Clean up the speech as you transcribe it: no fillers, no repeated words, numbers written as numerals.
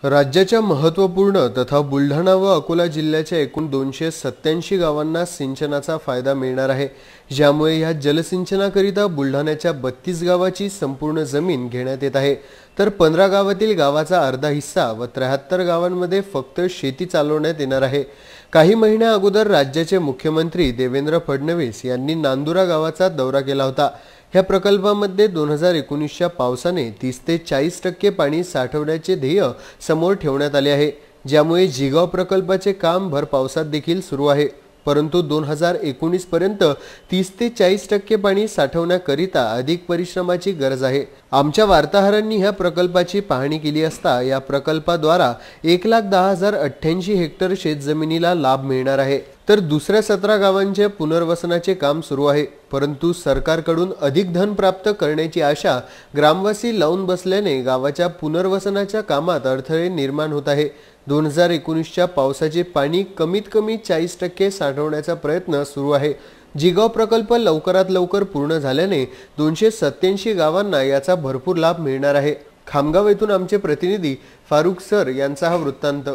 राज्याच्या महत्त्वपूर्ण तथा बुलढाणा व अकोला जिल्ह्याच्या एकूण 287 गावांना सिंचनाचा फायदा मिळणार आहे, ज्यामुळे या जलसिंचनाकरिता बुलढाण्याच्या 32 गावाची संपूर्ण जमीन घेण्यात येत आहे, तर 15 गावातील गावाचा अर्धा हिस्सा व 73 गावांमध्ये फक्त शेती चालवण्यात येणार आहे। काही महिन्या अगोदर राज्याचे मुख्यमंत्री देवेंद्र फडणवीस यांनी नांदुरा गावाचा दौरा केला होता। या प्रकल्पामध्ये 2019च्या पावसाने 30 ते 40% पाणी साठवण्याचे ध्येय समोर ठेवण्यात आले आहे, ज्यामुळे जिगाव प्रकल्पाचे काम भर पावसात देखील सुरू आहे। परंतु 2019 पर्यंत 30 ते 40% पाणी साठवण्याकरिता अधिक परिश्रमाची गरज आहे। आमच्या वार्ताहरांनी ह्या प्रकल्पाची पाहणी केली असता या प्रकल्पाद्वारा 1,10,088 हेक्टर शेतजमिनीला लाभ मिळणार आहे, तर दुसऱ्या 17 गावांच्या पुनर्वसनाचे काम सुरू आहे। परंतु सरकारकडून अधिक धन प्राप्त करण्याची आशा ग्रामवासी लावून बसल्याने गावाच्या पुनर्वसनाच्या कामात अडथळे निर्माण होत आहे। 2019च्या पावसाचे पाणी कमीत कमी 40% साठवण्याचा प्रयत्न सुरू आहे। जिगाव प्रकल्प लवकरात लवकर पूर्ण झाल्याने 287 गावांना याचा भरपूर लाभ मिळणार आहे। खामगाव येथून आमचे प्रतिनिधी फारुख सर यांचा हा वृत्तांत।